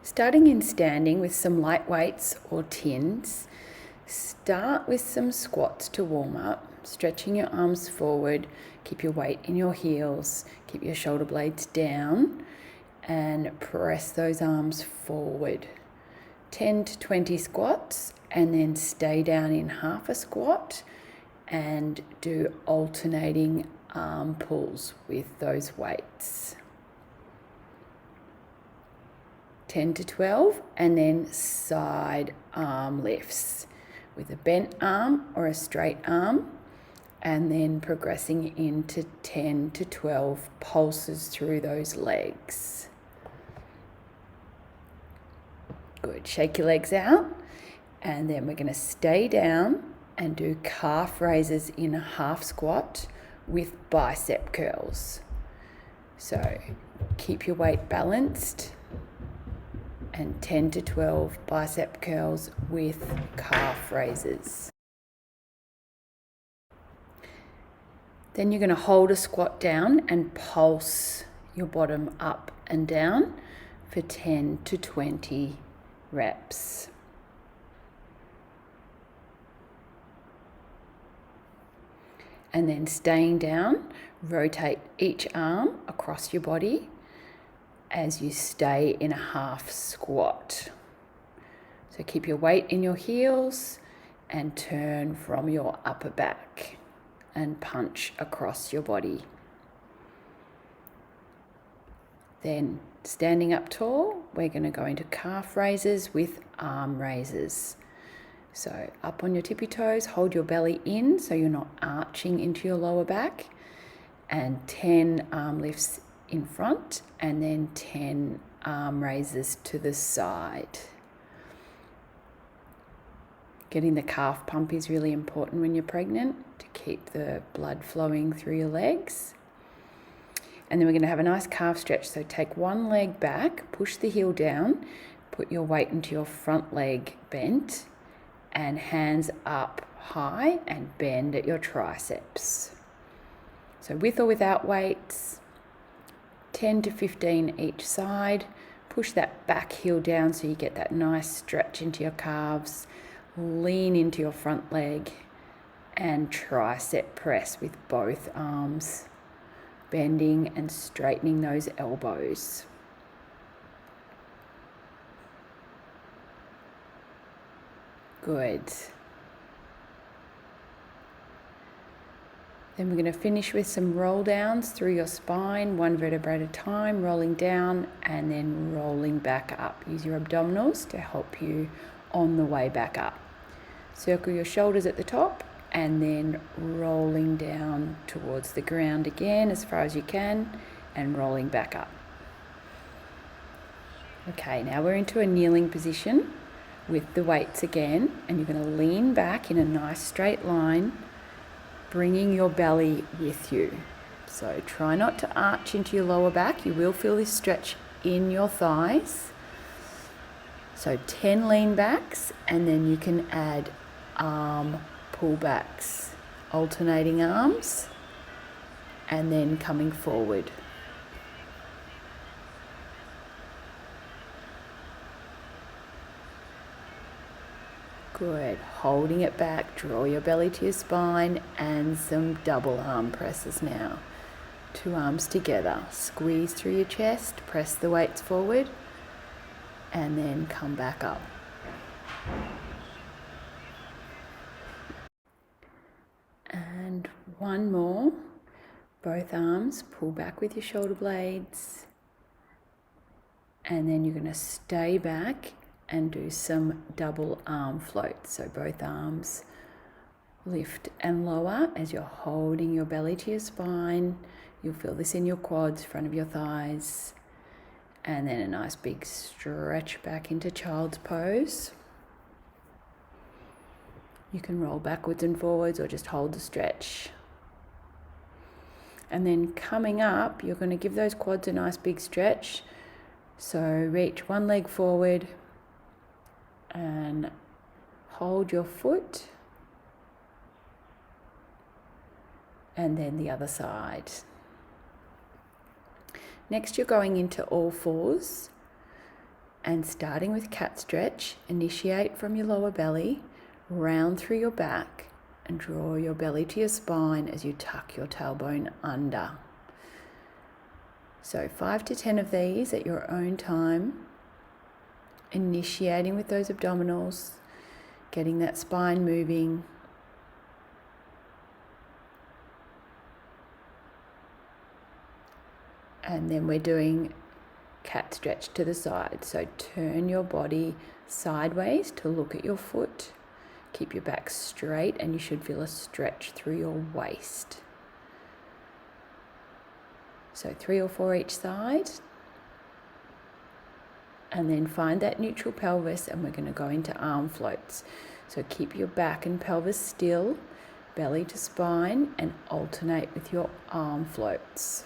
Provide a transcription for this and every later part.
Starting in standing with some light weights or tins, start with some squats to warm up, stretching your arms forward, keep your weight in your heels, keep your shoulder blades down and press those arms forward. 10 to 20 squats and then stay down in half a squat and do alternating arm pulls with those weights. 10 to 12 and then side arm lifts with a bent arm or a straight arm, and then progressing into 10 to 12 pulses through those legs. Good, shake your legs out, and then we're going to stay down and do calf raises in a half squat with bicep curls. So keep your weight balanced and 10 to 12 bicep curls with calf raises. Then you're going to hold a squat down and pulse your bottom up and down for 10 to 20 reps. And then staying down, rotate each arm across your body as you stay in a half squat. So keep your weight in your heels and turn from your upper back and punch across your body. Then standing up tall, we're going to go into calf raises with arm raises. So up on your tippy toes, hold your belly in so you're not arching into your lower back, and 10 arm lifts in front and then 10 arm raises to the side. Getting the calf pump is really important when you're pregnant to keep the blood flowing through your legs. And then we're going to have a nice calf stretch. So take one leg back, push the heel down, put your weight into your front leg bent, and hands up high and bend at your triceps. So with or without weights, 10 to 15 each side. Push that back heel down so you get that nice stretch into your calves. Lean into your front leg and tricep press with both arms, bending and straightening those elbows. Good. Then we're going to finish with some roll downs through your spine, one vertebra at a time, rolling down and then rolling back up. Use your abdominals to help you on the way back up. Circle your shoulders at the top and then rolling down towards the ground again as far as you can and rolling back up. Okay, now we're into a kneeling position with the weights again, and you're going to lean back in a nice straight line, bringing your belly with you. So try not to arch into your lower back. You will feel this stretch in your thighs. So 10 lean backs, and then you can add arm pullbacks, alternating arms, and then coming forward. Good. Holding it back, draw your belly to your spine, and some double arm presses now. 2 arms together. Squeeze through your chest, press the weights forward, and then come back up. And one more. Both arms, pull back with your shoulder blades, and then you're going to stay back and do some double arm floats. So both arms lift and lower as you're holding your belly to your spine. You'll feel this in your quads, front of your thighs. And then a nice big stretch back into child's pose. You can roll backwards and forwards or just hold the stretch. And then coming up, you're going to give those quads a nice big stretch. So reach one leg forward and hold your foot, and then the other side. Next, you're going into all fours And starting with cat stretch, initiate from your lower belly, round through your back, and draw your belly to your spine as you tuck your tailbone under. So 5 to 10 of these at your own time, initiating with those abdominals, getting that spine moving. And then we're doing cat stretch to the side. So turn your body sideways to look at your foot. Keep your back straight and you should feel a stretch through your waist. So 3 or 4 each side. And then find that neutral pelvis and we're going to go into arm floats. So keep your back and pelvis still, belly to spine, and alternate with your arm floats.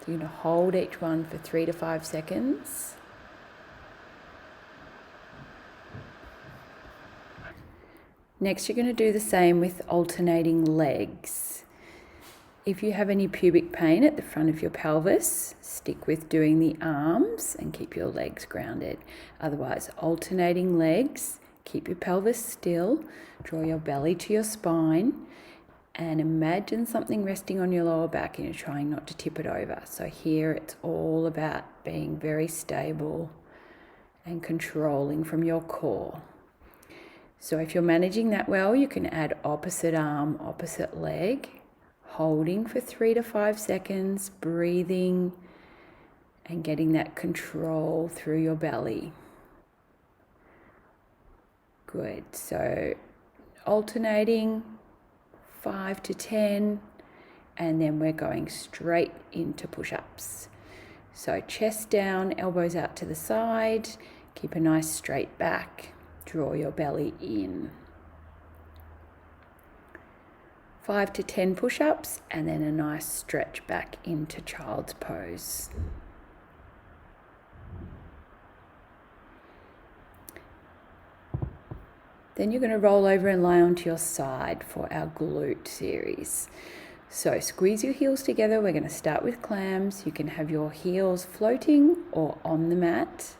So you're going to hold each one for 3 to 5 seconds. Next, you're going to do the same with alternating legs. If you have any pubic pain at the front of your pelvis, stick with doing the arms and keep your legs grounded. Otherwise, alternating legs, keep your pelvis still, draw your belly to your spine, and imagine something resting on your lower back and you're trying not to tip it over. So here it's all about being very stable and controlling from your core. So if you're managing that well, you can add opposite arm, opposite leg, holding for 3 to 5 seconds, breathing and getting that control through your belly. Good. So alternating 5 to 10, and then we're going straight into push-ups. So chest down, elbows out to the side, keep a nice straight back, draw your belly in. 5 to 10 push-ups, and then a nice stretch back into child's pose. Then you're going to roll over and lie onto your side for our glute series. So squeeze your heels together. We're going to start with clams. You can have your heels floating or on the mat.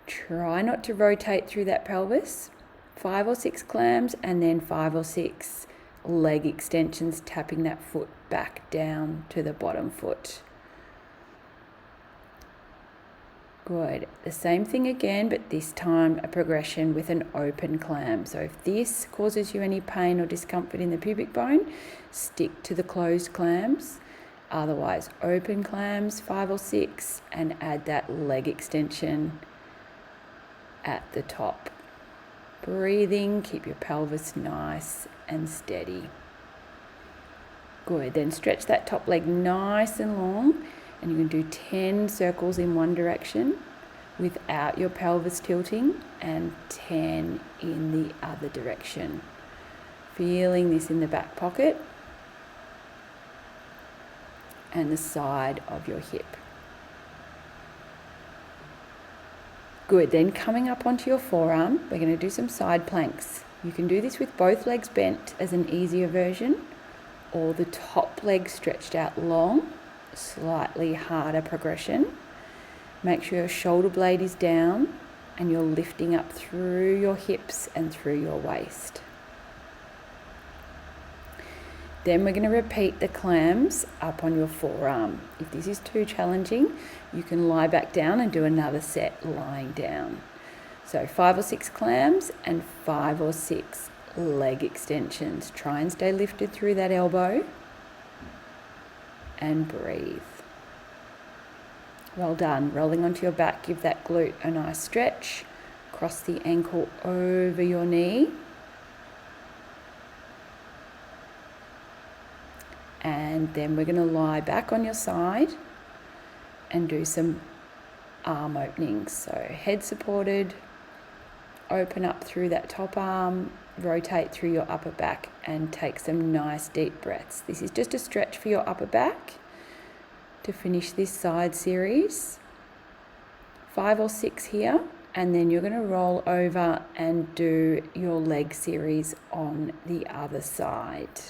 Try not to rotate through that pelvis. 5 or 6 clams and then 5 or 6 leg extensions, tapping that foot back down to the bottom foot. Good. The same thing again, but this time a progression with an open clam. So if this causes you any pain or discomfort in the pubic bone, stick to the closed clams. Otherwise, open clams, 5 or 6, and add that leg extension at the top. Breathing, keep your pelvis nice and steady. Good. Then stretch that top leg nice and long. And you can do 10 circles in one direction without your pelvis tilting and 10 in the other direction. Feeling this in the back pocket and the side of your hip. Good, then coming up onto your forearm, we're going to do some side planks. You can do this with both legs bent as an easier version, or the top leg stretched out long, slightly harder progression. Make sure your shoulder blade is down and you're lifting up through your hips and through your waist. Then we're going to repeat the clams up on your forearm. If this is too challenging, you can lie back down and do another set lying down. So 5 or 6 clams and 5 or 6 leg extensions. Try and stay lifted through that elbow. And breathe. Well done. Rolling onto your back, give that glute a nice stretch. Cross the ankle over your knee. And then we're going to lie back on your side and do some arm openings. So head supported, open up through that top arm, rotate through your upper back and take some nice deep breaths. This is just a stretch for your upper back to finish this side series. 5 or 6 here, and then you're going to roll over and do your leg series on the other side.